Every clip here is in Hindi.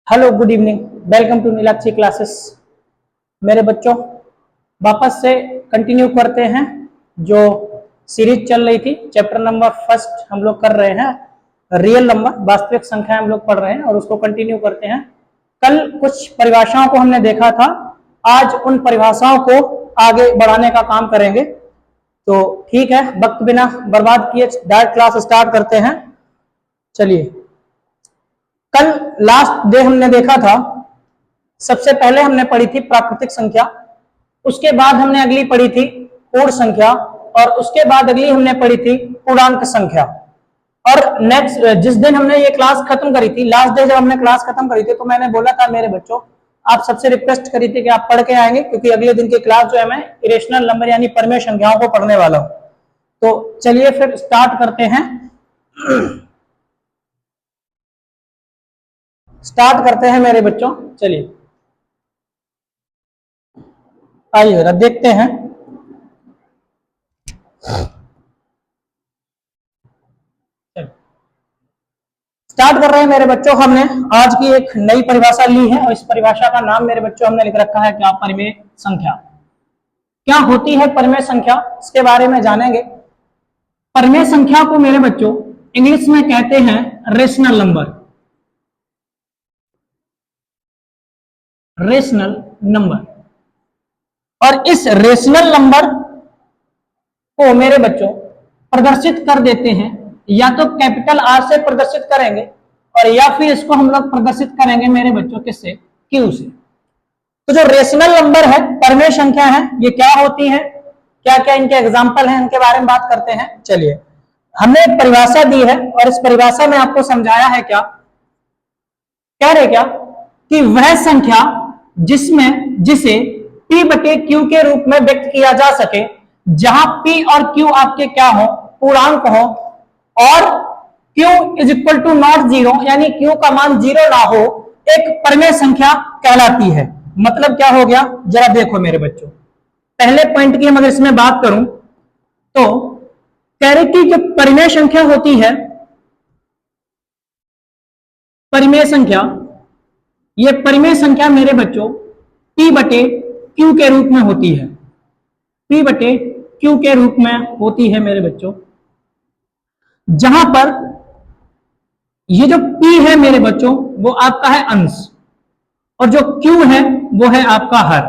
Hello, good evening, welcome to Neelakshi classes. मेरे बच्चों, वापस से कंटिन्यू करते हैं जो सीरीज चल रही थी। चैप्टर नंबर फर्स्ट हम लोग कर रहे हैं, रियल नंबर, वास्तविक संख्या हम लोग पढ़ रहे हैं और उसको कंटिन्यू करते हैं। कल कुछ परिभाषाओं को हमने देखा था, आज उन परिभाषाओं को आगे बढ़ाने का काम करेंगे। तो ठीक है, वक्त बिना बर्बाद किए डायरेक्ट क्लास स्टार्ट करते हैं। चलिए, कल लास्ट डे हमने देखा था, सबसे पहले हमने पढ़ी थी प्राकृतिक संख्या, उसके बाद हमने अगली पढ़ी थी पूर्ण संख्या और उसके बाद अगली हमने पढ़ी थी पूर्णांक संख्या। और नेक्स्ट जिस दिन हमने ये क्लास खत्म करी थी, लास्ट डे जब हमने क्लास खत्म करी थी, तो मैंने बोला था मेरे बच्चों, आप सबसे रिक्वेस्ट करी थी कि आप पढ़ के आएंगे, क्योंकि अगले दिन की क्लास जो है मैं इरेशनल नंबर यानी परमेय संख्याओं को पढ़ने वाला हूं। तो चलिए फिर स्टार्ट करते हैं। स्टार्ट करते हैं मेरे बच्चों। चलिए आइए जरा देखते हैं। स्टार्ट कर रहे हैं मेरे बच्चों। हमने आज की एक नई परिभाषा ली है और इस परिभाषा का नाम मेरे बच्चों हमने लिख रखा है क्या? परिमेय संख्या। क्या होती है परिमेय संख्या, इसके बारे में जानेंगे। परिमेय संख्या को मेरे बच्चों इंग्लिश में कहते हैं रेशनल नंबर। Rational number. और इस रेशनल नंबर को मेरे बच्चों प्रदर्शित कर देते हैं, या तो कैपिटल आर से प्रदर्शित करेंगे और या फिर इसको हम लोग प्रदर्शित करेंगे मेरे बच्चों किससे? क्यू से। तो जो रेशनल नंबर है, परिमेय संख्या है, ये क्या होती है, क्या क्या इनके एग्जाम्पल हैं, इनके बारे में बात करते हैं। चलिए, हमने एक परिभाषा दी है और इस परिभाषा में आपको समझाया है क्या, कह रहे क्या कि वह संख्या जिसे P बटे Q के रूप में व्यक्त किया जा सके, जहां P और Q आपके क्या हो? पूर्णांक हो, और Q is equal to not zero, यानी Q का मान जीरो ना हो, एक परिमेय संख्या कहलाती है। मतलब क्या हो गया, जरा देखो मेरे बच्चों। पहले पॉइंट की हम अगर इसमें बात करूं तो कह रहे कि जो परिमेय संख्या होती है, परिमेय संख्या, ये परिमेय संख्या मेरे बच्चों P बटे Q के रूप में होती है। P बटे Q के रूप में होती है मेरे बच्चों, जहां पर ये जो P है मेरे बच्चों वो आपका है अंश और जो Q है वो है आपका हर।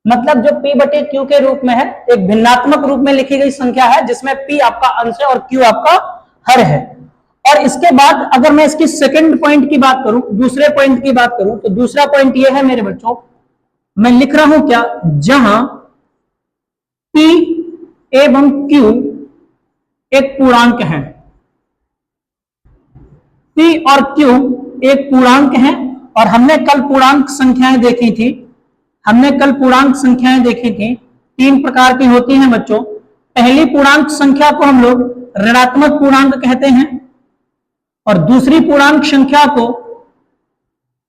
मतलब जो P बटे Q के रूप में है, एक भिन्नात्मक रूप में लिखी गई संख्या है जिसमें P आपका अंश है और Q आपका हर है। और इसके बाद अगर मैं इसकी सेकंड पॉइंट की बात करूं, दूसरे पॉइंट की बात करूं, तो दूसरा पॉइंट ये है मेरे बच्चों, मैं लिख रहा हूं क्या, जहां P एवं Q एक पूर्णांक है, P और Q एक पूर्णांक है। और हमने कल पूर्णांक संख्याएं देखी थी, तीन प्रकार की होती हैं बच्चों। पहली पूर्णांक संख्या को हम लोग ऋणात्मक पूर्णांक कहते हैं और दूसरी पूर्णांक संख्या को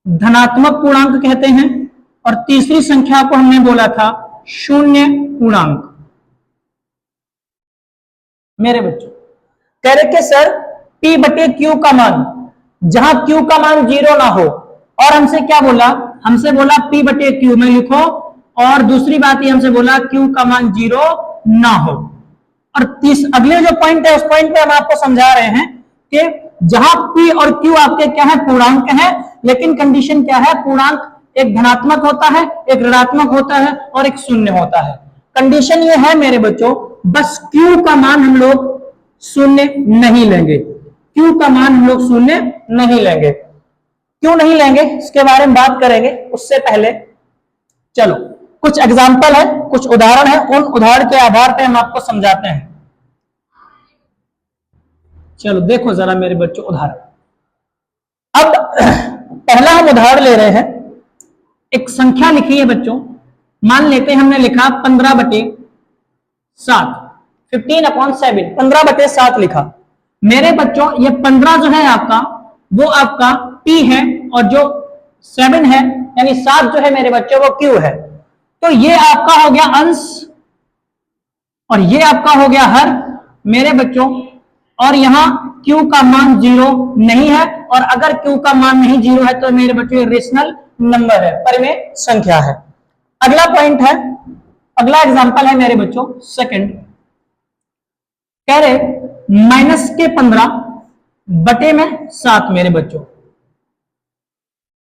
धनात्मक पूर्णांक कहते हैं और तीसरी संख्या को हमने बोला था शून्य पूर्णांक। मेरे बच्चों कह रहे कि सर P बटे Q का मान, जहां Q का मान जीरो ना हो, और हमसे क्या बोला, हमसे बोला P बटे Q में लिखो, और दूसरी बात ये हमसे बोला Q का मान जीरो ना हो। और अगले जो पॉइंट है उस पॉइंट पे हम आपको समझा रहे हैं कि जहां P और Q आपके क्या है? पूर्णांक है, लेकिन कंडीशन क्या है? पूर्णांक एक धनात्मक होता है, एक ऋणात्मक होता है और एक शून्य होता है। कंडीशन ये है मेरे बच्चों, बस Q का मान हम लोग शून्य नहीं लेंगे, Q का मान हम लोग शून्य नहीं लेंगे। क्यों नहीं लेंगे इसके बारे में बात करेंगे, उससे पहले चलो कुछ एग्जाम्पल है, कुछ उदाहरण है, उन उदाहरण के आधार पर हम आपको समझाते हैं। चलो देखो जरा मेरे बच्चों उदाहरण। अब पहला हम उदाहरण ले रहे हैं, एक संख्या लिखी है बच्चों, मान लेते हैं हमने लिखा 15 बटे 7, 15/7, 15/7 लिखा। मेरे बच्चों ये 15 जो है आपका, वो आपका P है, और जो 7 है यानी 7 जो है मेरे बच्चों वो Q है। तो ये आपका हो गया अंश और ये आपका हो गया हर मेरे बच्चों, और यहां Q का मान 0 नहीं है, और अगर Q का मान नहीं 0 है तो मेरे बच्चों रेशनल नंबर है, परिमेय संख्या है। अगला पॉइंट है, अगला एग्जांपल है मेरे बच्चों सेकंड, कह रहे -15 बटे में 7 मेरे बच्चों,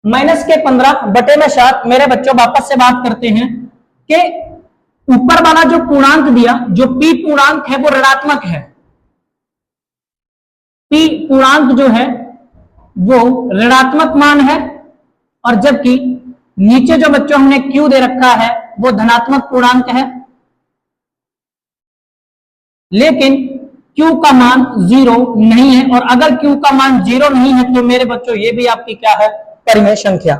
-15 बटे में 7 मेरे बच्चों। वापस से बात करते हैं कि ऊपर वाला जो पूर्णांक दिया, जो P पूर्णांक है वो ऋणात्मक है, P पूर्णांक जो है वो ऋणात्मक मान है, और जबकि नीचे जो बच्चों हमने Q दे रखा है वो धनात्मक पूर्णांक है, लेकिन Q का मान 0 नहीं है, और अगर Q का मान 0 नहीं है तो मेरे बच्चों ये भी आपकी क्या है, परिमेय संख्या।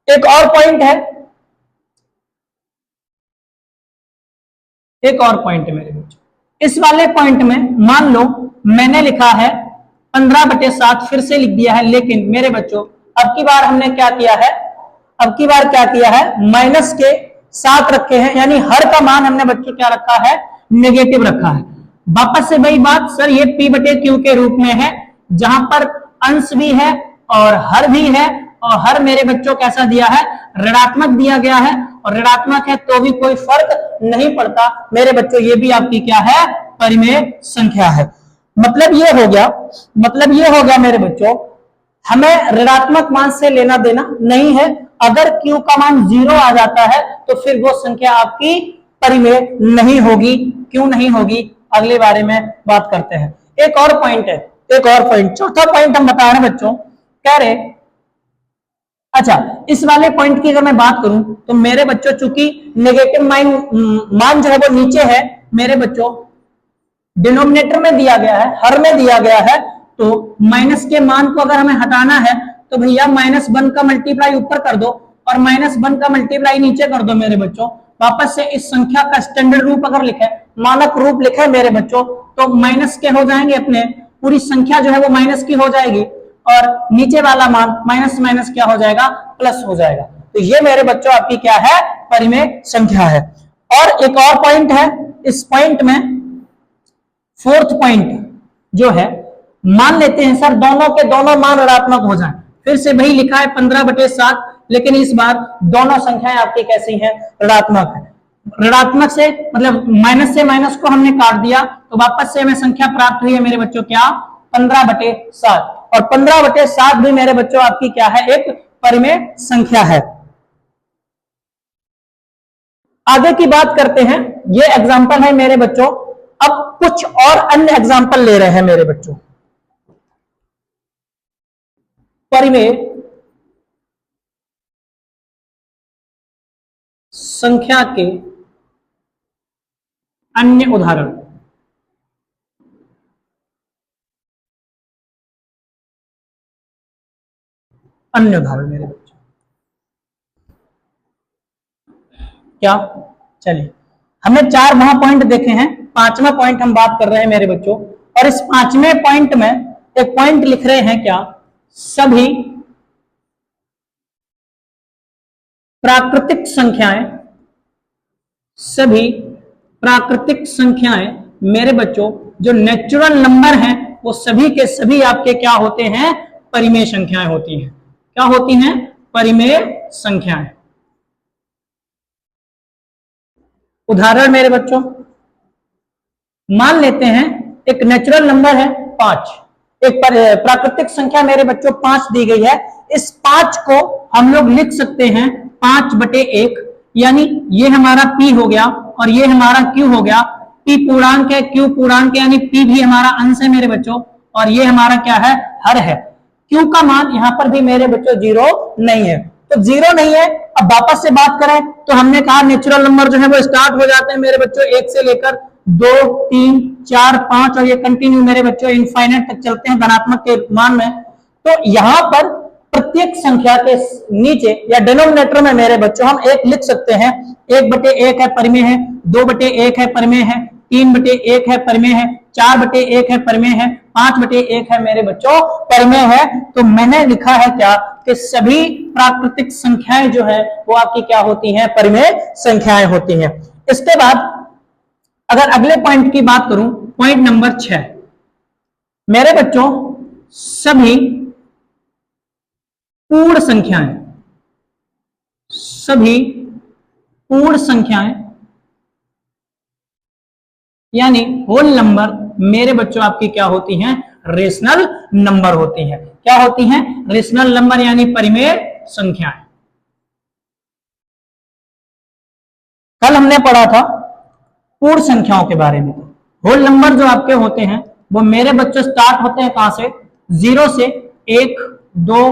एक और पॉइंट है, एक और पॉइंट है मेरे बच्चों, इस वाले पॉइंट में मान लो मैंने लिखा है 15/7, फिर से लिख दिया है, लेकिन मेरे बच्चों अब की बार हमने क्या किया है, अब की बार क्या किया है, माइनस के 7 रखे हैं, यानी हर का मान हमने बच्चों क्या रखा है, नेगेटिव रखा है। वापस से वही बात, सर ये P/Q के रूप में है, जहां पर अंश भी है और हर भी है, और हर मेरे बच्चों कैसा दिया है, ऋणात्मक दिया गया है, और ऋणात्मक है तो भी कोई फर्क नहीं पड़ता मेरे बच्चों, ये भी आपकी क्या है, परिमेय संख्या है। मतलब ये हो गया, मतलब ये हो गया मेरे बच्चों, हमें ऋणात्मक मान से लेना देना नहीं है, अगर Q का मान 0 आ जाता है तो फिर वो संख्या आपकी परिमेय नहीं होगी। क्यों नहीं होगी, अगले बारे में बात करते हैं। एक और पॉइंट है, एक और पॉइंट, चौथा पॉइंट हम बता रहे हैं बच्चों, कह रहे अच्छा इस वाले पॉइंट की अगर मैं बात करूं तो मेरे बच्चों चूंकि नेगेटिव मान जो है वो नीचे है मेरे बच्चों, डिनोमिनेटर में दिया गया है, हर में दिया गया है, तो माइनस के मान को अगर हमें हटाना है तो भैया -1 का मल्टीप्लाई ऊपर कर दो और -1 का मल्टीप्लाई नीचे कर दो मेरे बच्चों। वापस से इस संख्या का स्टैंडर्ड रूप अगर लिखे, मानक रूप लिखे मेरे बच्चों, तो माइनस के हो जाएंगे, अपने पूरी संख्या जो है वो माइनस की हो जाएगी, और नीचे वाला मान माइनस माइनस क्या हो जाएगा, प्लस हो जाएगा। तो ये मेरे बच्चों आपकी क्या है, परिमेय संख्या है। और एक और पॉइंट है, इस पॉइंट में फोर्थ पॉइंट जो है, मान लेते हैं सर दोनों के दोनों मान ऋणात्मक हो जाएं, फिर से वही लिखा है 15/7, लेकिन इस बार दोनों संख्याएं आपकी कैसी हैं, ऋणात्मक है। ऋणात्मक से मतलब माइनस से माइनस को हमने काट दिया, तो वापस से हमें संख्या प्राप्त हुई है मेरे बच्चों क्या, 15/7, और 15/7 भी मेरे बच्चों आपकी क्या है, एक परिमेय संख्या है। आगे की बात करते हैं, ये एग्जाम्पल है मेरे बच्चों, अब कुछ और अन्य एग्जाम्पल ले रहे हैं मेरे बच्चों, परिमेय संख्या के अन्य उदाहरण। अन्य उदाहरण मेरे बच्चों क्या, चलिए हमने 4 वहां पॉइंट देखे हैं, 5वां पॉइंट हम बात कर रहे हैं मेरे बच्चों, और इस 5वें पॉइंट में एक पॉइंट लिख रहे हैं क्या, सभी प्राकृतिक संख्याएं, सभी प्राकृतिक संख्याएं मेरे बच्चों जो नेचुरल नंबर हैं वो सभी के सभी आपके क्या होते हैं, परिमेय संख्याएं होती हैं। क्या होती हैं, परिमेय संख्याएं। उदाहरण मेरे बच्चों, मान लेते हैं एक नेचुरल नंबर है 5, एक प्राकृतिक संख्या मेरे बच्चों 5 दी गई है, इस 5 को हम लोग लिख सकते हैं 5/1, यानी ये हमारा P हो गया और ये हमारा Q हो गया। P पूर्णांक है, Q पूर्णांक है, यानी P भी हमारा अंश है मेरे बच्चों, और ये हमारा क्या है, हर है। Q का मान यहां पर भी मेरे बच्चों 0 नहीं है, तो 0 नहीं है। अब वापस से बात करें तो हमने कहा नेचुरल नंबर जो है वो स्टार्ट हो जाते हैं मेरे बच्चों 1 से लेकर 2, 3, 4, 5 और ये कंटिन्यू मेरे बच्चों इनफाइनाइट तक चलते हैं धनात्मक के मान में। तो यहां पर प्रत्येक संख्या के नीचे या डिनोमिनेटर में मेरे बच्चों हम 1 लिख सकते हैं, 1/1 है परिमेय है, 2/1 है परिमेय है, 3/1 है परिमेय है, 4/1 है परिमेय है, 5/1 है मेरे बच्चों परिमेय है। तो मैंने लिखा है क्या कि सभी प्राकृतिक संख्याएं जो है वो आपकी क्या होती हैं, परिमेय संख्याएं होती हैं। इसके बाद अगर अगले पॉइंट की बात करूं, पॉइंट नंबर 6, मेरे बच्चों सभी पूर्ण संख्याएं, सभी पूर्ण संख्याएं यानी होल नंबर मेरे बच्चों आपकी क्या होती हैं? रेशनल नंबर होती हैं। क्या होती हैं? रेशनल नंबर यानी परिमेय संख्याएं। कल हमने पढ़ा था पूर्ण संख्याओं के बारे में। होल नंबर जो आपके होते हैं वो मेरे बच्चों स्टार्ट होते हैं कहां से? 0 से 1, 2,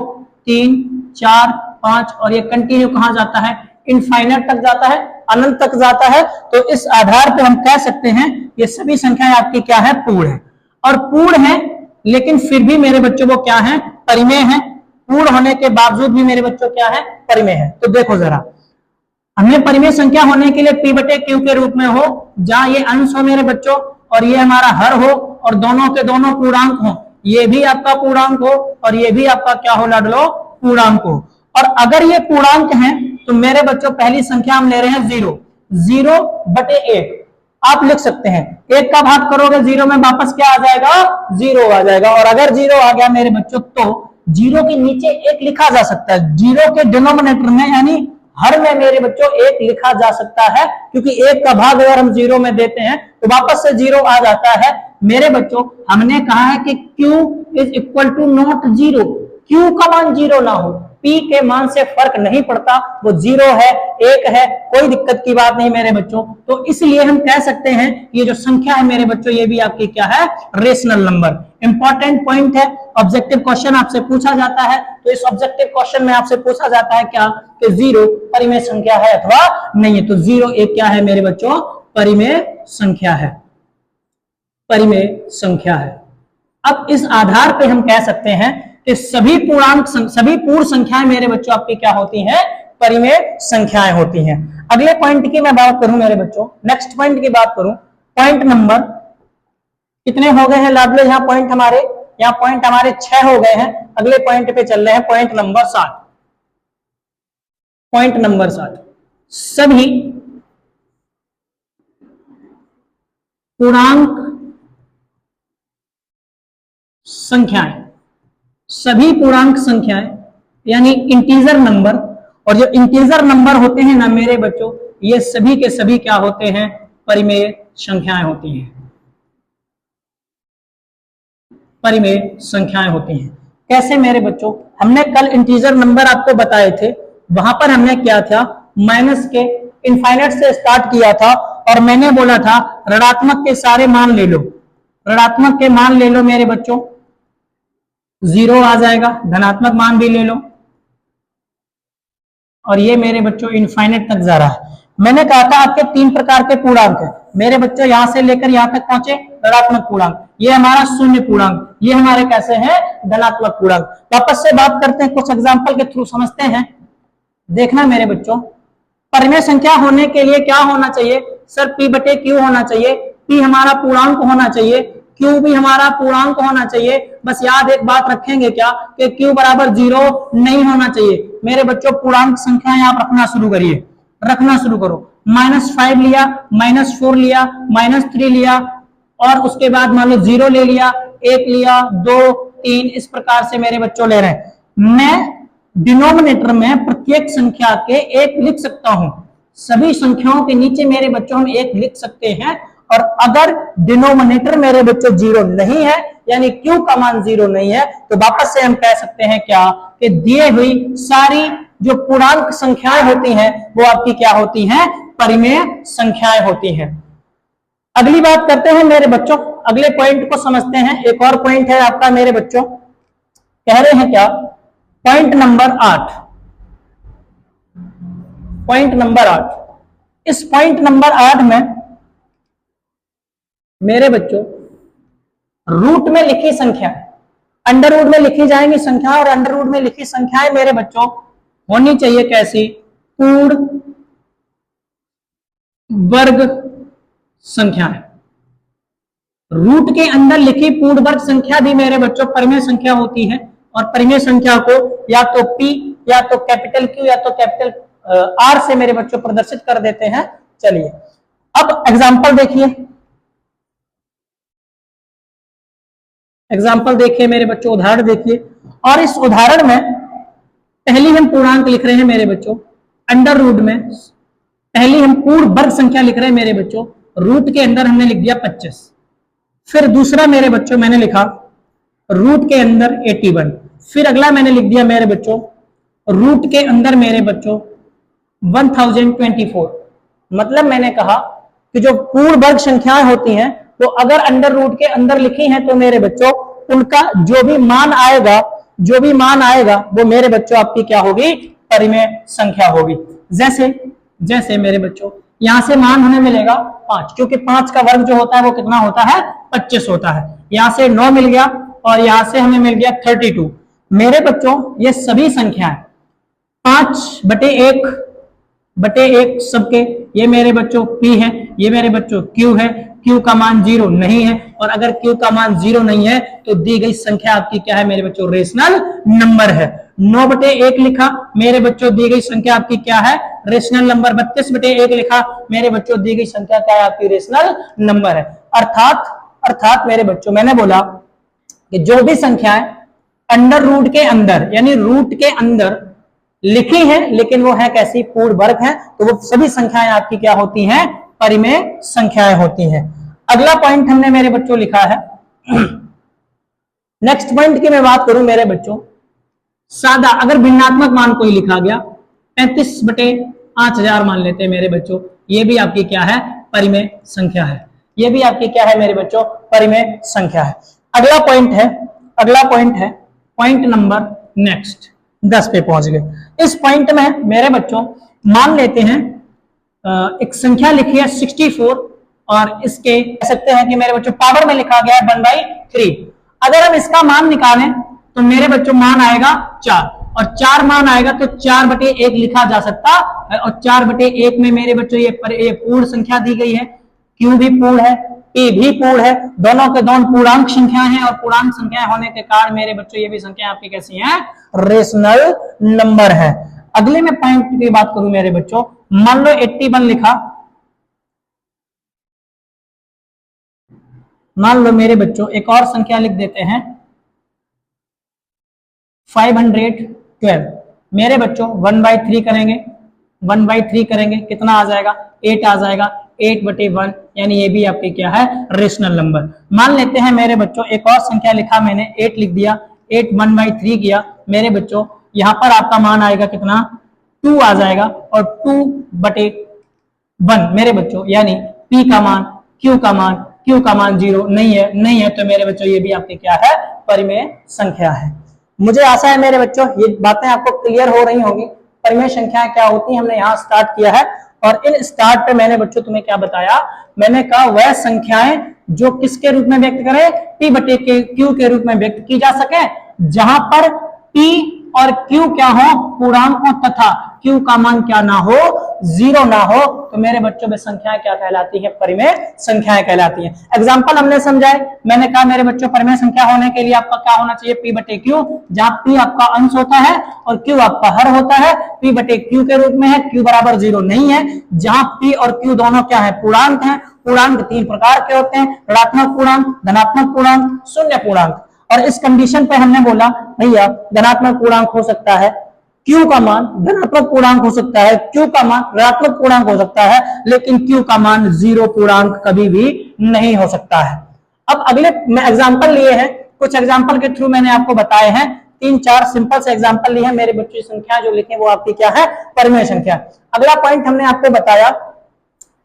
3, 4, 5 और ये कंटिन्यू कहां जाता है? इनफाइनाइट तक जाता है, अनंत तक जाता है। तो इस आधार पे हम कह सकते हैं ये सभी संख्याएं आपकी क्या है? पूर्ण है। और पूर्ण है लेकिन फिर भी मेरे बच्चों को क्या है? परिमेय है। पूर्ण होने के बावजूद भी मेरे बच्चों क्या है? परिमेय है। तो देखो जरा, हमने परिमेय संख्या होने के लिए P बटे Q के रूप में हो, जहां ये अंश हो मेरे बच्चों और ये हमारा हर हो और दोनों के दोनों पूर्णांक हो, ये भी आपका पूर्णांक हो और ये भी आपका क्या हो लाडलो? पूर्णांक हो। और अगर ये पूर्णांक है तो मेरे बच्चों पहली संख्या हम ले रहे हैं 0, 0 बटे 1 आप लिख सकते हैं। 1 का भाग करोगे 0 में वापस क्या आ जाएगा? 0 आ जाएगा। और अगर 0 आ गया मेरे बच्चों तो 0 के नीचे 1 लिखा जा सकता है। 0 के डिनोमिनेटर में यानी हर में मेरे बच्चों 1 लिखा जा सकता है, क्योंकि 1 का भाग अगर हम 0 में देते हैं तो वापस से 0 आ जाता है। मेरे बच्चों हमने कहा है कि Q is equal to not 0, Q का मान 0 ना हो, P के मान से फर्क नहीं पड़ता, वो 0 है 1 है कोई दिक्कत की बात नहीं मेरे बच्चों। तो इसलिए हम कह सकते हैं ये जो संख्या है मेरे बच्चों ये भी आपकी क्या है? Rational number. इंपॉर्टेंट पॉइंट है, ऑब्जेक्टिव क्वेश्चन आपसे पूछा जाता है। तो इस ऑब्जेक्टिव क्वेश्चन में आपसे पूछा जाता है क्या कि 0 परिमेय संख्या है अथवा नहीं है। तो 0 एक क्या है मेरे बच्चों? परिमेय संख्या है, परिमेय संख्या है। अब इस आधार पे हम कह सकते हैं कि सभी पूर्णांक सभी पूर्ण संख्याएं मेरे बच्चों आपकी क्या होती हैं? परिमेय संख्याएं होती हैं। अगले पॉइंट की मैं बात करूं मेरे बच्चों, नेक्स्ट पॉइंट की बात करूं, पॉइंट नंबर कितने हो गए हैं लाडलो? यहाँ पॉइंट हमारे 6 हो गए हैं। अगले पॉइंट पे चल रहे हैं, पॉइंट नंबर 7। पॉइंट नंबर 7, सभी पूर्णांक संख्याएं, सभी पूर्णांक संख्याएं यानी इंटीजर नंबर, और जो इंटीजर नंबर होते हैं ना मेरे बच्चों ये सभी के सभी क्या होते हैं? परिमेय संख्याएं होती हैं, परिमेय संख्याएं होती हैं। कैसे मेरे बच्चों? हमने कल इंटीजर नंबर आपको बताए थे, वहां पर हमने क्या था? माइनस के इनफाइनाइट से स्टार्ट किया था और मैंने बोला था ऋणात्मक के सारे मान ले लो, ऋणात्मक के मान ले लो मेरे बच्चों 0 आ जाएगा, धनात्मक मान भी ले लो और ये मेरे बच्चों इनफाइनाइट तक जा रहा है। मैंने कहा था आपके 3 प्रकार के पूर्णांक है मेरे बच्चों, यहां से लेकर यहां तक पहुंचे ऋणात्मक पूर्णांक, ये हमारा शून्य पूर्णांक, ये हमारे कैसे हैं? धनात्मक पूर्णांक। वापस से बात करते हैं, कुछ एग्जांपल के थ्रू समझते हैं। देखना मेरे बच्चों, परिमेय संख्या होने के लिए क्या होना चाहिए? सर P बटे Q होना चाहिए, P हमारा पूर्णांक होना चाहिए, Q भी हमारा पूर्णांक होना चाहिए। बस याद एक बात रखेंगे क्या कि Q बराबर 0 नहीं होना चाहिए। मेरे बच्चों पूर्णांक संख्याएं आप रखना शुरू करिए, रखना शुरू करो। -5 लिया, -4 लिया, -3 लिया और उसके बाद मान लो 0 ले लिया, 1 लिया, 2, 3 इस प्रकार से मेरे बच्चों ले रहे हैं। मैं डिनोमिनेटर में प्रत्येक संख्या के 1 लिख सकता हूं, सभी संख्याओं के नीचे मेरे बच्चों हम 1 लिख सकते हैं। और अगर डिनोमिनेटर मेरे बच्चों 0 नहीं है यानी Q का मान 0 नहीं है तो वापस से हम कह सकते हैं क्या कि दिए हुई सारी जो पूर्णांक संख्याएं होती हैं वो आपकी क्या होती हैं? परिमेय संख्याएं होती हैं। अगली बात करते हैं मेरे बच्चों, अगले पॉइंट को समझते हैं। एक और पॉइंट है आपका मेरे बच्चों, कह रहे हैं क्या? Point number 8, point number 8। इस पॉइंट नंबर 8 में मेरे बच्चों रूट में लिखी संख्या, अंडर रूट में लिखी जाएंगी संख्या, और अंडर रूट में लिखी संख्याएं मेरे बच्चों होनी चाहिए कैसी? पूर्ण वर्ग संख्याएं। रूट के अंदर लिखी पूर्ण वर्ग संख्या भी मेरे बच्चों परिमेय संख्या होती है, और परिमेय संख्या को या तो P या तो कैपिटल Q या तो कैपिटल R से मेरे बच्चों प्रदर्शित कर देते हैं। चलिए अब एग्जांपल देखिए, एग्जाम्पल देखिए मेरे बच्चों, उदाहरण देखिए। और इस उदाहरण में पहली हम पूर्णांक लिख रहे हैं मेरे बच्चों, अंडर रूट में पहली हम पूर्ण वर्ग संख्या लिख रहे हैं मेरे बच्चों, रूट के अंदर हमने लिख दिया 25। फिर दूसरा मेरे बच्चों मैंने लिखा रूट के अंदर 81। फिर अगला मैंने लिख दिया मेरे बच्चों रूट के अंदर मेरे बच्चों 1024। मतलब मैंने कहा कि जो पूर्ण वर्ग संख्याएं होती हैं तो अगर अंडर रूट के अंदर लिखी हैं तो मेरे बच्चों उनका जो भी मान आएगा वो मेरे बच्चों आपकी क्या होगी, परिमेय संख्या होगी। जैसे मेरे बच्चों यहां से मान हमें मिलेगा 5, क्योंकि 5 का वर्ग जो होता है वो कितना होता है, 25 होता है। यहां से 9 मिल गया और यहां से हमें मिल गया 32। मेरे बच्चों ये सभी संख्याएं 5/1 सबके, ये मेरे बच्चों p है, ये मेरे बच्चों q है। q का मान 0 नहीं है, और अगर q का मान 0 नहीं है तो दी गई संख्या आपकी क्या है मेरे बच्चों, रेशनल नंबर है। 9/1 लिखा मेरे बच्चों, दी गई संख्या आपकी क्या है, रेशनल नंबर। 32/1 लिखा मेरे बच्चों, दी गई संख्या क्या है आपकी, रेशनल नंबर है। अर्थात मेरे बच्चों मैंने बोला कि जो भी संख्याएं अंडर रूट के अंदर यानी रूट के अंदर लिखी है लेकिन वो है कैसी, पूर्ण वर्ग है, तो वो सभी संख्याएं आपकी क्या होती हैं, परिमेय संख्याएं होती हैं। अगला पॉइंट हमने मेरे बच्चों लिखा है। नेक्स्ट पॉइंट की मैं बात करूं मेरे बच्चों, सादा अगर भिन्नात्मक मान कोई लिखा गया 35/5000 मान लेते हैं मेरे बच्चों, ये भी आपकी क्या है, परिमेय संख्या है। ये भी आपकी क्या है मेरे बच्चों, परिमेय संख्या है। अगला पॉइंट है पॉइंट नंबर नेक्स्ट 10 पे पहुंच गए। इस पॉइंट में मेरे बच्चों मान लेते हैं एक संख्या लिखी है 64 और इसके कह सकते हैं कि मेरे बच्चों पावर में लिखा गया है 1/3। अगर हम इसका मान निकालें तो मेरे बच्चों मान आएगा 4, और 4 मान आएगा तो 4/1 लिखा जा सकता है। और 4/1 में मेरे बच्चों ये पूर्ण संख्या दी गई है, Q भी पूर्ण है, P भी पूर्ण है, दोनों के दोनों पूर्णांक संख्याएं हैं, और पूर्णांक संख्याएं होने के कारण मेरे बच्चों ये भी संख्या आपकी कैसी है, रेशनल नंबर है। अगले में पॉइंट की बात करूं मेरे बच्चों, मान लो 81 लिखा, मान लो मेरे बच्चों एक और संख्या लिख देते हैं 512। मेरे बच्चों 1/3 करेंगे, कितना आ जाएगा, 8 आ जाएगा, 8/1 यानी ये भी आपके क्या है, रेशनल नंबर। मान लेते हैं मेरे बच्चों एक और संख्या लिखा मैंने, 8 लिख दिया, 8 1/3 किया मेरे बच्चों, यहां पर आपका मान आएगा कितना, 2 आ जाएगा, और 2/1 मेरे बच्चों यानी P का मान, Q का मान 0 नहीं है तो मेरे बच्चों ये भी आपके क्या है, परिमेय संख्या है। मुझे आशा है मेरे बच्चों ये बातें आपको क्लियर हो रही होंगी, परिमेय संख्याएं क्या होती हैं हमने यहाँ स्टार्ट किया है। और इन स्टार्ट पे मैंने बच्चों तुम्हें क्या बताया, मैंने कहा वह संख्याएं जो किसके रूप में व्यक्त करें, P/Q के रूप में व्यक्त की जा सके, जहां पर P और Q क्या हो, पूर्णांक हो, तथा Q का मान क्या ना हो, 0 ना हो, तो मेरे बच्चों में संख्याएं क्या कहलाती है, परिमेय संख्याएं कहलाती हैं। एग्जाम्पल हमने समझाए, मैंने कहा मेरे बच्चों परिमेय संख्या होने के लिए आपका क्या होना चाहिए, P/Q, जहां P आपका अंश होता है और Q आपका हर होता है, P/Q के रूप में है, Q बराबर 0 नहीं है, जहां P और Q दोनों क्या है, पूर्णांक है। पूर्णांक 3 प्रकार के होते हैं, ऋणात्मक पूर्णांक, धनात्मक पूर्णांक, शून्य पूर्णांक। और इस कंडीशन पे हमने बोला भैया धनात्मक पूर्णांक हो सकता है, Q का मान धनात्मक पूर्णांक हो सकता है, Q का मान ऋणात्मक पूर्णांक हो सकता है, लेकिन Q का मान 0 पूर्णांक कभी भी नहीं हो सकता है। अब अगले मैं एग्जांपल लिए हैं, कुछ एग्जांपल के थ्रू मैंने आपको बताए हैं, 3-4 सिंपल से एग्जांपल लिए हैं मेरे बच्चों, संख्या जो लिखे वो आपकी क्या है, परिमेय संख्या। अगला पॉइंट हमने आपको बताया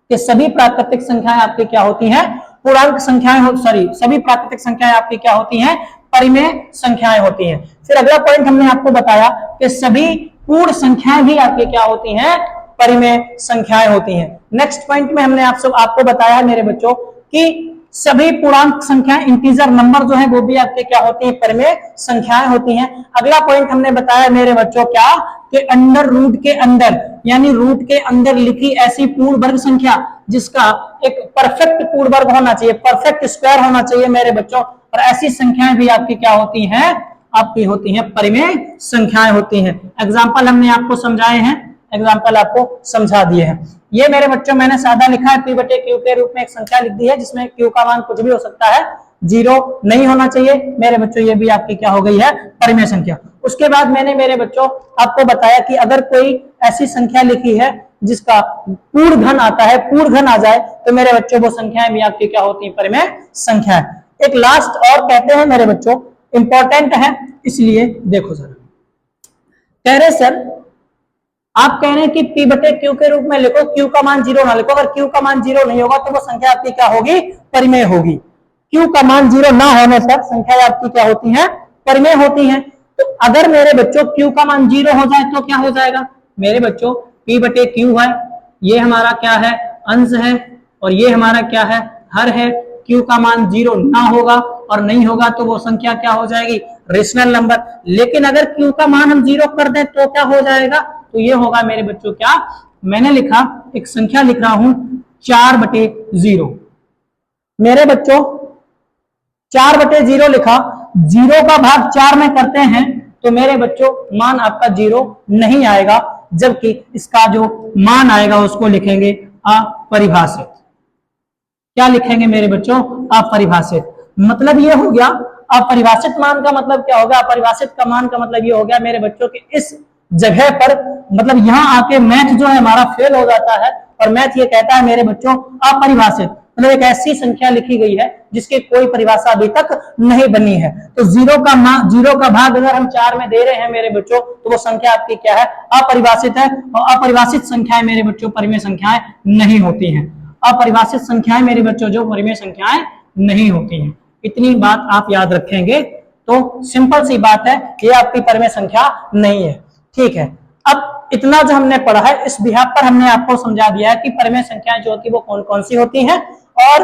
कि सभी प्राकृतिक संख्याएं आपकी क्या होती हैं, पूर्णांक संख्याएं सभी प्राकृतिक संख्याएं आपकी क्या होती हैं, परिमेय संख्याएं होती हैं। फिर अगला पॉइंट हमने आपको बताया कि सभी पूर्ण संख्याएं भी आपकी क्या होती हैं, परिमेय संख्याएं होती हैं। नेक्स्ट पॉइंट में हमने आपको बताया मेरे बच्चों कि सभी पूर्णांक संख्याएं, इंटीजर नंबर जो है वो भी आपके क्या होती हैं, परिमेय संख्याएं होती हैं। अगला पॉइंट हमने बताया मेरे बच्चों क्या, कि अंडर रूट के अंदर यानी रूट के अंदर लिखी ऐसी पूर्ण वर्ग संख्या जिसका एक परफेक्ट पूर्ण वर्ग होना चाहिए, परफेक्ट स्क्वायर होना चाहिए मेरे बच्चों, और ऐसी संख्याएं भी आपकी क्या होती हैं, आपकी होती हैं परिमेय संख्याएं होती हैं। एग्जाम्पल हमने आपको समझाए हैं, एग्जाम्पल आपको समझा दिए हैं। ये मेरे बच्चों मैंने सादा लिखा है, P/Q के रूप में एक संख्या लिख दी है जिसमें Q का मान कुछ भी हो सकता है, जीरो नहीं होना चाहिए मेरे बच्चों, ये भी आपकी क्या हो गई है, परिमेय संख्या। उसके बाद मैंने मेरे बच्चों आपको बताया कि अगर कोई ऐसी संख्या लिखी है जिसका पूर्ण घन आता है, पूर्ण घन आ जाए, तो मेरे बच्चों वो संख्याएं भी आपकी क्या होती है, परिमेय संख्या है। एक लास्ट और कहते हैं मेरे बच्चों, इंपॉर्टेंट है, इसलिए देखो जरा। कह रहे सर, आप कह रहे हैं कि P बटे Q के रूप में लिखो, Q का मान जीरो ना लिखो। अगर Q का मान जीरो नहीं होगा तो वो संख्या आपकी क्या होगी, परिमेय होगी। Q का मान जीरो ना होने पर संख्या आपकी क्या होती है, परिमेय होती है। तो अगर मेरे बच्चों Q का मान जीरो हो जाए तो क्या हो जाएगा मेरे बच्चों, P बटे Q है, ये हमारा क्या है, अंश है, और ये हमारा क्या है, हर है। Q का मान जीरो ना होगा और नहीं होगा तो वो संख्या क्या हो जाएगी, रेशनल नंबर। लेकिन अगर Q का मान हम जीरो कर दें तो क्या हो जाएगा, तो ये होगा मेरे बच्चों क्या, मैंने लिखा एक संख्या लिख रहा हूं 4/0। मेरे बच्चों 4/0 लिखा, जीरो का भाग 4 में करते हैं तो मेरे बच्चों मान आपका जीरो नहीं आएगा, जबकि इसका जो मान आएगा उसको लिखेंगे अपरिभाषित। क्या लिखेंगे मेरे बच्चों, अपरिभाषित। मतलब ये हो गया, अपरिभाषित मान का मतलब क्या होगा, अपरिभाषित का मान का मतलब ये हो गया मेरे बच्चों के इस जगह पर, मतलब यहां आके मैथ जो है हमारा फेल हो जाता है, और मैथ ये कहता है मेरे बच्चों अपरिभाषित, मतलब एक ऐसी संख्या लिखी गई है जिसकी कोई परिभाषा अभी तक नहीं बनी है। तो जीरो का भाग अगर हम 4 में दे रहे हैं मेरे बच्चों तो वो संख्या आपकी क्या है, अपरिभाषित है। और अपरिभाषित संख्याएं मेरे बच्चों परिमेय संख्याएं नहीं होती हैं। अपरिभाषित संख्याएं मेरे बच्चों जो परिमेय संख्याएं नहीं होती हैं। इतनी बात आप याद रखेंगे तो सिंपल सी बात है, ये आपकी परिमेय संख्या नहीं है। ठीक है, अब इतना जो हमने पढ़ा है इस बिहाफ पर हमने आपको समझा दिया है कि परिमेय संख्याएं जो होती है वो कौन कौन सी होती हैं और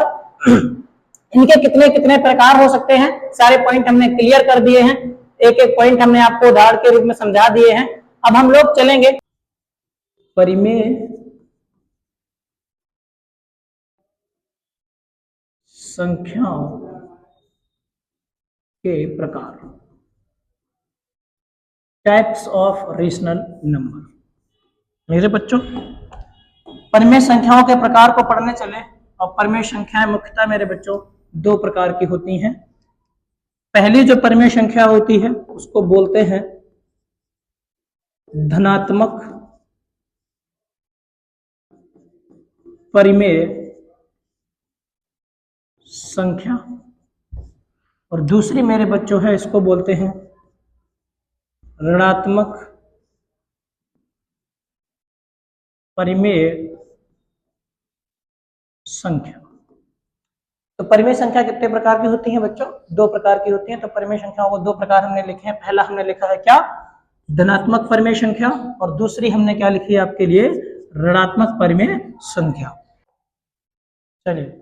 इनके कितने कितने प्रकार हो सकते हैं। सारे पॉइंट हमने क्लियर कर दिए हैं, एक एक पॉइंट हमने आपको उदाहरण के रूप में समझा दिए हैं। अब हम लोग चलेंगे परिमेय संख्याओं के प्रकार, टाइप्स ऑफ रेशनल नंबर। मेरे बच्चों परिमेय संख्याओं के प्रकार को पढ़ने चले, और परिमेय संख्याएं मुख्यतः मेरे बच्चों दो प्रकार की होती हैं। पहली जो परिमेय संख्या होती है उसको बोलते हैं धनात्मक परिमेय संख्या, और दूसरी मेरे बच्चों है इसको बोलते हैं ऋणात्मक परिमेय संख्या। तो परिमेय संख्या कितने प्रकार की होती है बच्चों, दो प्रकार की होती है। तो परिमेय संख्याओं को दो प्रकार हमने लिखे हैं। पहला हमने लिखा है क्या, धनात्मक परिमेय संख्या, और दूसरी हमने क्या लिखी है आपके लिए, ऋणात्मक परिमेय संख्या। चलिए,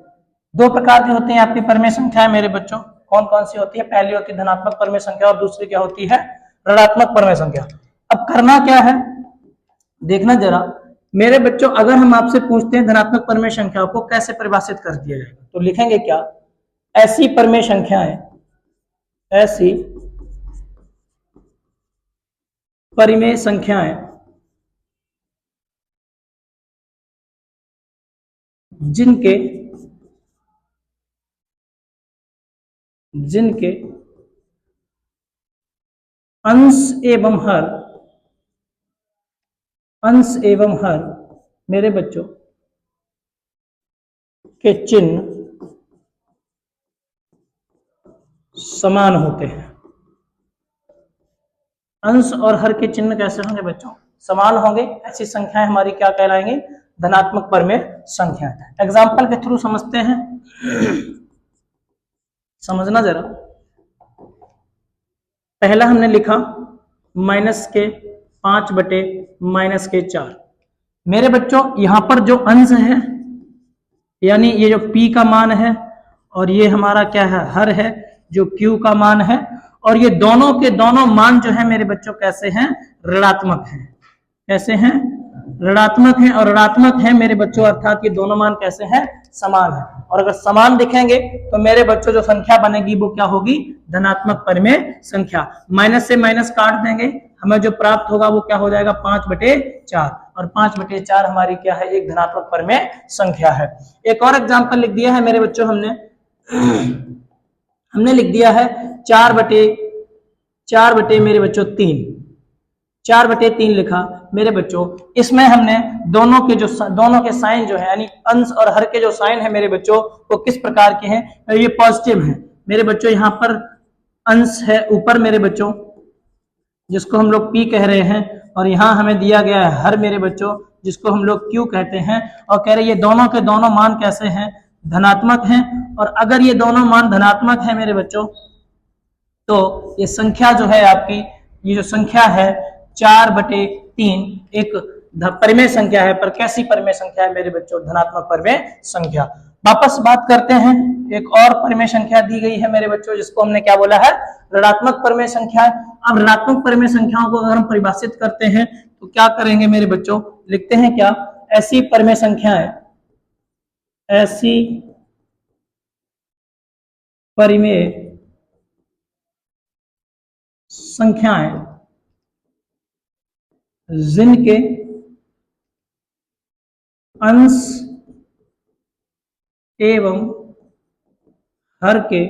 दो प्रकार की होती है आपकी परिमेय संख्याएं मेरे बच्चों, कौन कौन सी होती है, पहली होती है धनात्मक परिमेय संख्या और दूसरी क्या होती है, ऋणात्मक परिमेय संख्या। अब करना क्या है, देखना जरा मेरे बच्चों, अगर हम आपसे पूछते हैं धनात्मक परिमेय संख्या को कैसे परिभाषित कर दिया जाएगा, तो लिखेंगे क्या, ऐसी परिमेय संख्याएं, ऐसी परिमेय संख्याएं जिनके अंश एवं हर मेरे बच्चों के चिन्ह समान होते हैं। अंश और हर के चिन्ह कैसे होंगे बच्चों, समान होंगे। ऐसी संख्याएं हमारी क्या कहलाएंगी, धनात्मक परिमेय संख्याएं। एग्जाम्पल के थ्रू समझते हैं, समझना जरा। पहला हमने लिखा -5/-4। मेरे बच्चों यहां पर जो अंश है, यानी ये जो P का मान है, और ये हमारा क्या है, हर है जो Q का मान है, और ये दोनों के दोनों मान जो है मेरे बच्चों कैसे हैं, ऋणात्मक हैं। कैसे हैं, ऋणात्मक हैं। और ऋणात्मक हैं मेरे बच्चों अर्थात ये दोनों मान कैसे हैं, समान है। और अगर समान दिखेंगे तो मेरे बच्चों जो संख्या बनेगी वो क्या होगी, धनात्मक परिमेय संख्या। माइनस से माइनस काट देंगे, हमें जो प्राप्त होगा वो क्या हो जाएगा, 5/4, और 5/4 हमारी क्या है, एक धनात्मक परिमेय संख्या है। एक और एग्जाम्पल लिख दिया है मेरे बच्चों हमने हमने लिख दिया है 4/4 मेरे बच्चों 3, 4/3 लिखा मेरे बच्चों। इसमें हमने दोनों के साइन जो है यानी अंश और हर के जो साइन है मेरे बच्चों वो किस प्रकार के हैं, ये पॉजिटिव हैं मेरे बच्चों। यहाँ पर अंश है ऊपर मेरे बच्चों जिसको हम लोग P कह रहे हैं, और यहाँ हमें दिया गया है हर मेरे बच्चों जिसको हम लोग Q कहते हैं, और कह रहे ये दोनों के दोनों मान कैसे हैं, धनात्मक हैं। और अगर ये दोनों मान धनात्मक है मेरे बच्चों तो ये संख्या जो है आपकी, ये जो संख्या है 4/3 एक परिमेय संख्या है, पर कैसी परिमेय संख्या है मेरे बच्चों, धनात्मक परिमेय संख्या। वापस बात करते हैं, एक और परिमेय संख्या दी गई है मेरे बच्चों जिसको हमने क्या बोला है, ऋणात्मक परिमेय संख्या। अब ऋणात्मक परिमेय संख्याओं को अगर हम परिभाषित करते हैं तो क्या करेंगे मेरे बच्चों, लिखते हैं क्या, ऐसी परिमेय संख्याएं, ऐसी परिमेय संख्याएं जिनके अंश एवं हर के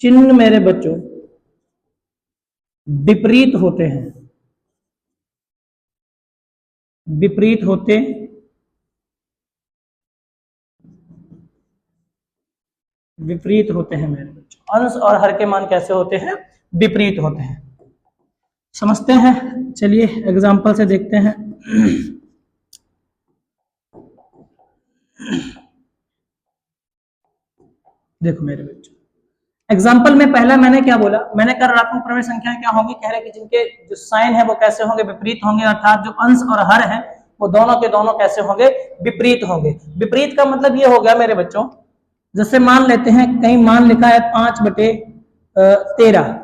चिन्ह मेरे बच्चों विपरीत होते हैं, विपरीत होते हैं मेरे बच्चों। अंश और हर के मान कैसे होते हैं, विपरीत होते हैं। समझते हैं, चलिए एग्जांपल से देखते हैं। देखो मेरे बच्चों, एग्जाम्पल में पहला मैंने क्या बोला, मैंने कहा ऋणात्मक परिमेय संख्याएं क्या होंगी, कह रहे कि जिनके जो साइन है वो कैसे होंगे, विपरीत होंगे, अर्थात जो अंश और हर है वो दोनों के दोनों कैसे होंगे, विपरीत होंगे। विपरीत का मतलब ये हो गया मेरे बच्चों, जैसे मान लेते हैं कहीं मान लिखा है 5/13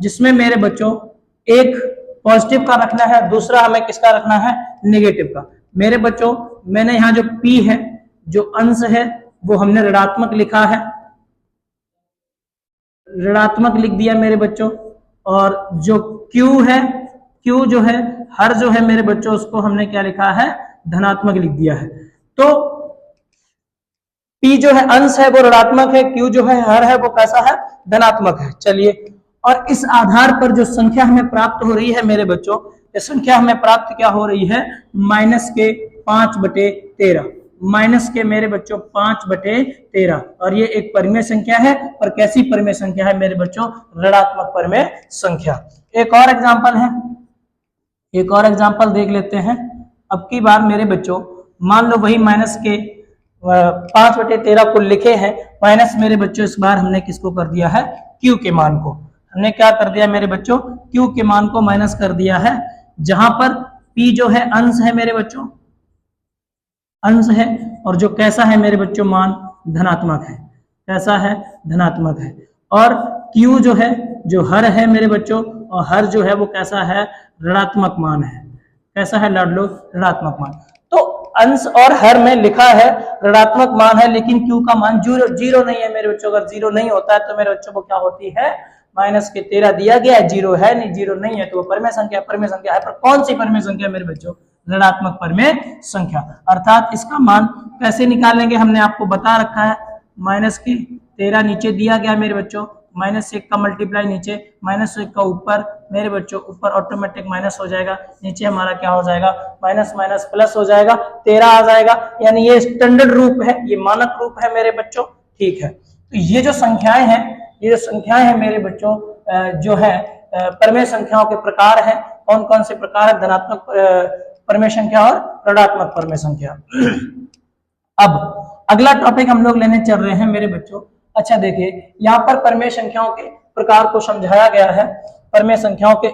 जिसमें मेरे बच्चों एक पॉजिटिव का रखना है, दूसरा हमें किसका रखना है, नेगेटिव का। मेरे बच्चों मैंने यहाँ जो P है जो अंश है वो हमने ऋणात्मक लिखा है, ऋणात्मक लिख दिया मेरे बच्चों, और जो Q है, Q जो है हर जो है मेरे बच्चों उसको हमने क्या लिखा है, धनात्मक लिख दिया है। तो P जो है अंश है वो ऋणात्मक है, Q जो है हर है वो कैसा है, धनात्मक है। चलिए, और इस आधार पर जो संख्या हमें प्राप्त हो रही है मेरे बच्चों, ये संख्या हमें प्राप्त क्या हो रही है, -5/13, माइनस के मेरे बच्चों 5/13, और ये एक परिमेय संख्या है, पर कैसी परिमेय संख्या है मेरे बच्चों, ऋणात्मक परिमेय संख्या। एक और एग्जांपल है, एक और एग्जांपल देख लेते हैं। अब की बार मेरे बच्चों मान लो वही माइनस के 5/13 को लिखे हैं, माइनस मेरे बच्चों इस बार हमने किसको कर दिया है, Q के मान को। हमने क्या कर दिया मेरे बच्चों, Q के मान को माइनस कर दिया है, जहां पर P जो है अंश है मेरे बच्चों, अंश है, और जो कैसा है मेरे बच्चों मान, धनात्मक है, कैसा है, धनात्मक है। और Q जो है जो हर है मेरे बच्चों, और हर जो है वो कैसा है, ऋणात्मक मान है, कैसा है लाडलो, ऋणात्मक मान। तो अंश और हर में लिखा है ऋणात्मक मान है, लेकिन Q का मान जीरो नहीं है मेरे बच्चों। अगर जीरो नहीं होता है तो मेरे बच्चों को क्या होती है, -13 दिया गया है, जीरो है नहीं, जीरो नहीं है तो वो परिमेय संख्या, परिमेय संख्या है, पर कौन सी परिमेय संख्या मेरे बच्चों, ऋणात्मक परिमेय संख्या। अर्थात इसका मान कैसे निकालेंगे हमने आपको बता रखा है, -13 नीचे दिया गया मेरे बच्चों, -1 का मल्टीप्लाई नीचे, -1 का ऊपर मेरे बच्चों, ऊपर ऑटोमेटिक माइनस हो जाएगा, नीचे हमारा क्या हो जाएगा, माइनस माइनस प्लस हो जाएगा, 13 आ जाएगा। यानी ये स्टैंडर्ड रूप है, ये मानक रूप है मेरे बच्चों, ठीक है। तो ये जो संख्याएं हैं, ये जो संख्याएं हैं मेरे बच्चों, जो है परिमेय संख्याओं के प्रकार है, कौन कौन से प्रकार है, धनात्मक परिमेय संख्या और ऋणात्मक परिमेय संख्या। अब अगला टॉपिक हम लोग लेने चल रहे हैं मेरे बच्चों। अच्छा देखिए, यहाँ पर परिमेय संख्याओं के प्रकार को समझाया गया है, परिमेय संख्याओं के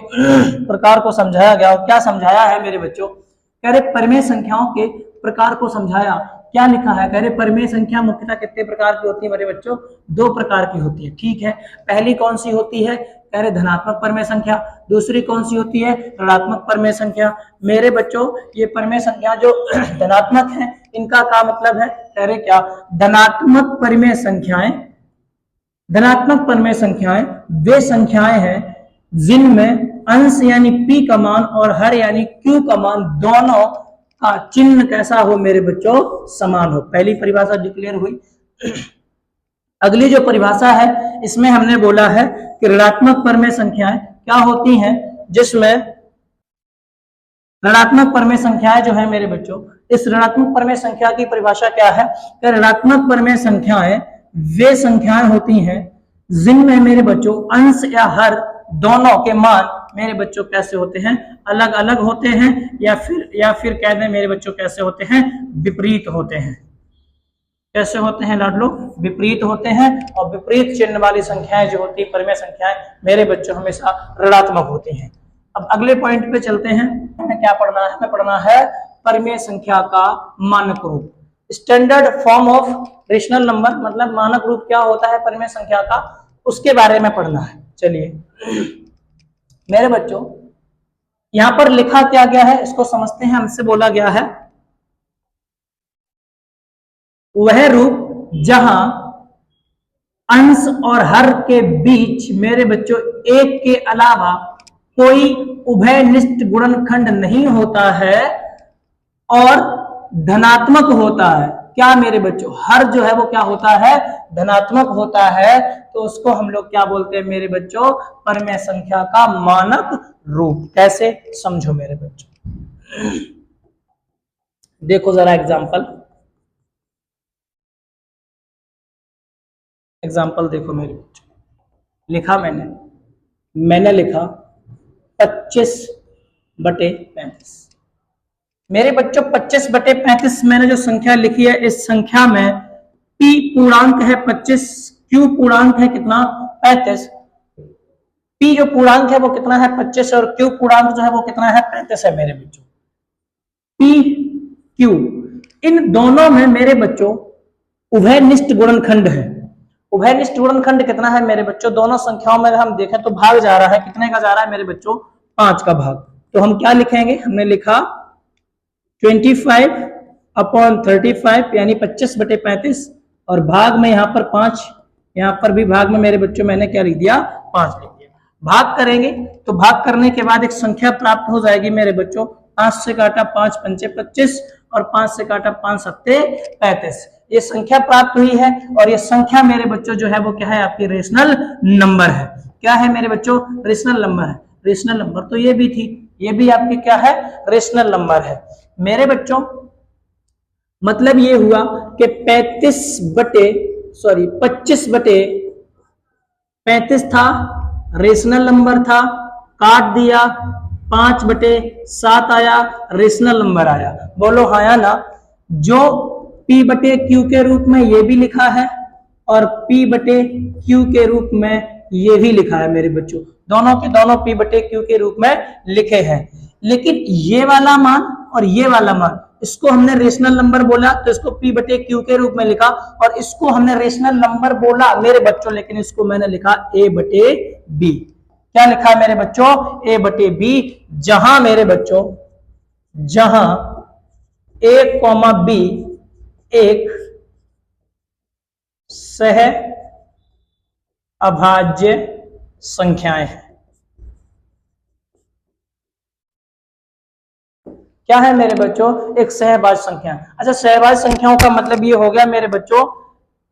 प्रकार को समझाया गया, और क्या समझाया है मेरे बच्चों, कह रहे परिमेय संख्याओं के प्रकार को समझाया, क्या लिखा है, कह रहे परिमेय संख्या मुख्यतः कितने प्रकार की होती है मेरे बच्चों, 2 प्रकार की होती है, ठीक है। पहली कौन सी होती है, कह रहे धनात्मक परिमेय संख्या, दूसरी कौन सी होती है, ऋणात्मक परिमेय संख्या। मेरे बच्चों ये परिमेय संख्या जो धनात्मक है, इनका क्या मतलब है, कह रहे क्या, धनात्मक परिमेय संख्याएं, धनात्मक परिमेय संख्याएं वे संख्याएं हैं जिनमें अंश यानी P का मान और हर यानी Q का मान दोनों का चिन्ह कैसा हो मेरे बच्चों, समान हो। पहली परिभाषा डिक्लेयर हुई। अगली जो परिभाषा है इसमें हमने बोला है कि ऋणात्मक परमेय संख्याएं क्या होती हैं, जिसमें ऋणात्मक परमेय संख्याएं जो है मेरे बच्चों, इस ऋणात्मक परमेय संख्या की परिभाषा क्या है कि ऋणात्मक परमेय संख्याएं वे संख्याएं होती हैं जिनमें मेरे बच्चों अंश या हर दोनों के मान मेरे बच्चों कैसे होते हैं, अलग अलग होते हैं, या फिर कह दें मेरे बच्चों कैसे होते हैं, विपरीत होते हैं। कैसे होते हैं लाडलो, विपरीत होते हैं। और विपरीत चिन्ह वाली संख्याएं जो होती है परमेय संख्याएं मेरे बच्चों हमेशा ऋणात्मक होती हैं। अब अगले पॉइंट पे चलते हैं। हमें क्या पढ़ना है, हमें पढ़ना है परमेय संख्या का मानक रूप, standard form of rational number, मतलब मानक रूप क्या होता है परमेय संख्या का, उसके बारे में पढ़ना है। चलिए मेरे बच्चों यहां पर लिखा क्या गया है इसको समझते हैं। हमसे बोला गया है वह रूप जहां अंश और हर के बीच मेरे बच्चों एक के अलावा कोई उभयनिष्ठ गुणनखंड नहीं होता है और धनात्मक होता है। क्या मेरे बच्चों, हर जो है वो क्या होता है, धनात्मक होता है, तो उसको हम लोग क्या बोलते हैं मेरे बच्चों, परमेय संख्या का मानक रूप। कैसे, समझो मेरे बच्चों, देखो जरा एग्जाम्पल देखो मेरे बच्चों। लिखा मैंने लिखा 25/35। मेरे बच्चों 25/35 मैंने जो संख्या लिखी है, इस संख्या में p पूर्णांक है 25, q पूर्णांक है कितना, 35। p जो पूर्णांक है वो कितना है, 25, और q पूर्णांक जो है वो कितना है, 35 है मेरे बच्चों। p q इन दोनों में मेरे बच्चों उभयनिष्ठ गुणनखंड है। उभयनिष्ठ गुणनखंड कितना है मेरे बच्चों, दोनों संख्याओं में हम देखें तो भाग जा रहा है, कितने का जा रहा है मेरे बच्चों, 5 का भाग। तो हम क्या लिखेंगे, हमने लिखा 25/35 यानी 25/35, और भाग में यहाँ पर 5, यहाँ पर भी भाग में मेरे बच्चों मैंने क्या लिख दिया, 5 लिख दिया। भाग करेंगे तो भाग करने के बाद एक संख्या प्राप्त हो जाएगी मेरे बच्चों। 5 से काटा 5 पंचे 25 और 5 से काटा 5 सत्ते 35। ये संख्या प्राप्त हुई है, और ये संख्या मेरे बच्चों जो है वो क्या है, आपकी रेशनल नंबर है। क्या है मेरे बच्चों, रेशनल नंबर है। रेशनल नंबर तो ये भी थी, ये भी आपकी क्या है, रेशनल नंबर है मेरे बच्चों। मतलब ये हुआ कि 25/35 था, रेशनल नंबर था, काट दिया, 5/7 आया, रेशनल नंबर आया। बोलो हाँ या ना। जो p/q के रूप में ये भी लिखा है और p/q के रूप में ये भी लिखा है मेरे बच्चों, दोनों के दोनों p/q के रूप में लिखे हैं। लेकिन ये वाला मान और ये वाला मान, इसको हमने रेशनल नंबर बोला तो इसको p/q के रूप में लिखा, और इसको हमने रेशनल नंबर बोला मेरे बच्चों, लेकिन इसको मैंने लिखा a/b। क्या लिखा मेरे बच्चों, a/b। जहां मेरे बच्चों, जहां a, b एक सह अभाज्य संख्याएं हैं। क्या है मेरे बच्चों, एक सहभाज्य संख्या। अच्छा, सहभाज्य संख्याओं का मतलब ये हो गया मेरे बच्चों,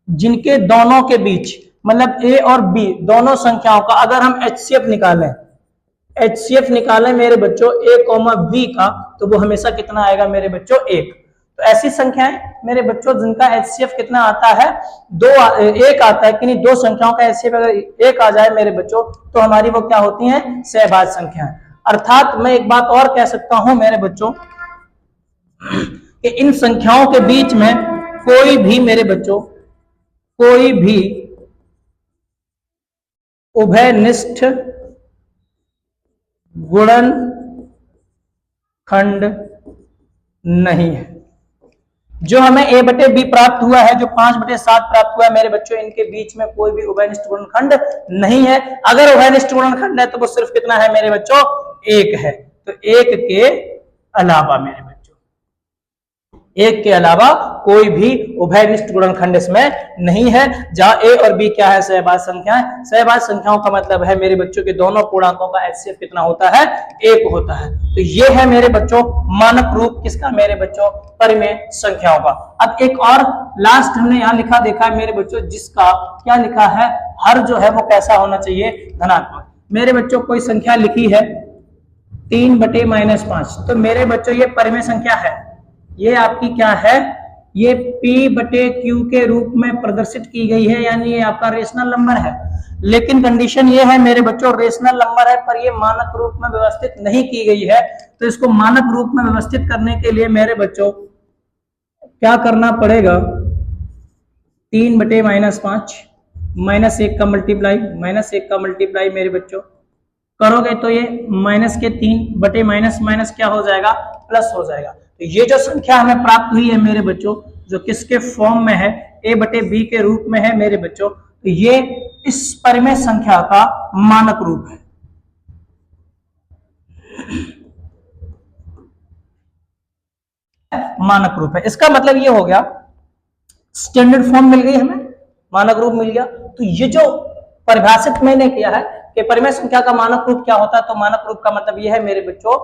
जिनके दोनों के बीच, मतलब a और b दोनों संख्याओं का अगर हम HCF निकालें मेरे बच्चों a, b का, तो वो हमेशा कितना आएगा मेरे बच्चों, 1। तो ऐसी संख्याएं मेरे बच्चों जिनका HCF कितना आता है, 1 आता है, कि दो संख्याओं का HCF अगर 1 आ जाए मेरे बच्चों, तो हमारी वो क्या होती हैं, सहभाज्य संख्याएं। अर्थात मैं एक बात और कह सकता हूं मेरे बच्चों कि इन संख्याओं के बीच में कोई भी मेरे बच्चों, कोई भी उभयनिष्ठ गुणनखंड नहीं है। जो हमें a/b प्राप्त हुआ है, जो 5/7 प्राप्त हुआ है मेरे बच्चों, इनके बीच में कोई भी उभयनिष्ठ गुणनखंड नहीं है। अगर उभयनिष्ठ गुणनखंड है तो वो सिर्फ कितना है मेरे बच्चों, 1 है। तो 1 के अलावा मेरे बच्चों, एक के अलावा कोई भी उभयनिष्ठ गुणनखंड इसमें नहीं है। जहां ए और बी क्या है, सहभाज्य संख्याएं। सहभाज्य संख्याओं का मतलब है मेरे बच्चों के दोनों पूर्णांकों का एचसीएफ कितना होता है, एक होता है। तो ये है मेरे बच्चों मानक रूप किसका, मेरे बच्चों परिमेय संख्याओं का। अब एक और लास्ट हमने यहाँ लिखा देखा है मेरे बच्चों, जिसका क्या लिखा है, हर जो है वो कैसा होना चाहिए, धनात्मक। मेरे बच्चों कोई संख्या लिखी है 3/-5, तो मेरे बच्चों ये परिमेय संख्या है, ये आपकी क्या है, ये P/Q के रूप में प्रदर्शित की गई है, यानी ये आपका रेशनल नंबर है। लेकिन कंडीशन ये है मेरे बच्चों, रेशनल नंबर है पर ये मानक रूप में व्यवस्थित नहीं की गई है। तो इसको मानक रूप में व्यवस्थित करने के लिए मेरे बच्चों क्या करना पड़ेगा, 3/-5 -1 का मल्टीप्लाई, -1 का मल्टीप्लाई मेरे बच्चों करोगे तो ये माइनस के 3 माइनस माइनस क्या हो जाएगा, प्लस हो जाएगा। तो ये जो संख्या हमें प्राप्त हुई है मेरे बच्चों, जो किसके फॉर्म में है, A/B के रूप में है मेरे बच्चों, तो ये इस परिमेय संख्या का मानक रूप है। मानक रूप है, इसका मतलब ये हो गया स्टैंडर्ड फॉर्म मिल गई हमें, मानक रूप मिल गया। तो ये जो परिभाषित मैंने किया है कि परिमेय संख्या का मानक रूप क्या होता है, तो मानक रूप का मतलब ये है मेरे बच्चों,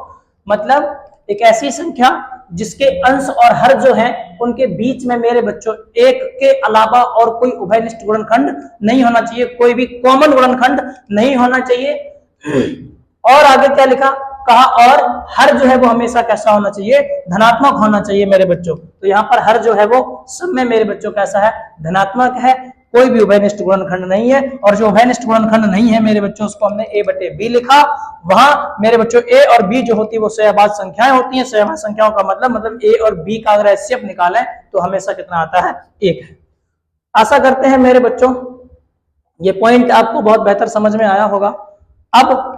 मतलब एक ऐसी संख्या जिसके अंश और हर जो है उनके बीच में मेरे बच्चों एक के अलावा और कोई उभयनिष्ठ गुणनखंड नहीं होना चाहिए, कोई भी कॉमन गुणनखंड नहीं होना चाहिए। और आगे क्या लिखा, कहा और हर जो है वो हमेशा कैसा होना चाहिए, धनात्मक होना चाहिए मेरे बच्चों। तो यहाँ पर हर जो है वो सब में मेरे बच्चों कैसा है, धनात्मक है, कोई भी उभयनिष्ठ गुणनखंड नहीं है। और जो उभयनिष्ठ गुणनखंड नहीं है मेरे बच्चों, उसको हमने A/B लिखा। वहां मेरे बच्चों A और B जो होती है वो सहभाज्य संख्याएं होती हैं। सहभाज्य संख्याओं का मतलब A और B का अगर एचसीएफ निकालें तो हमेशा कितना आता है, 1 है। आशा करते हैं मेरे बच्चों ये पॉइंट आपको बहुत बेहतर समझ में आया होगा। अब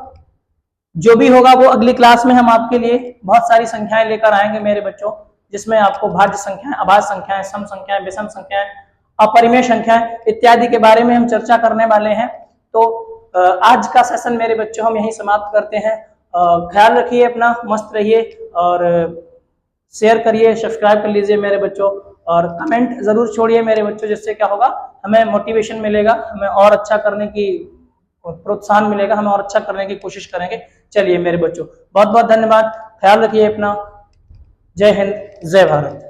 जो भी होगा वो अगली क्लास में हम आपके लिए बहुत सारी संख्याएं लेकर आएंगे मेरे बच्चों, जिसमें आपको भाज्य संख्याएं, अभाज्य संख्याएं, सम संख्याएं, विषम संख्याएं, अपरिमेय संख्याएं इत्यादि के बारे में हम चर्चा करने वाले हैं। तो आज का सेशन मेरे बच्चों हम यहीं समाप्त करते हैं। ख्याल रखिए अपना, मस्त रहिए और शेयर करिए, सब्सक्राइब कर लीजिए मेरे बच्चों, और कमेंट जरूर छोड़िए मेरे बच्चों, जिससे क्या होगा, हमें मोटिवेशन मिलेगा, हमें और अच्छा करने की प्रोत्साहन मिलेगा, हम और अच्छा करने की कोशिश करेंगे। चलिए मेरे बच्चों बहुत बहुत धन्यवाद, ख्याल रखिए अपना। जय हिंद, जय भारत।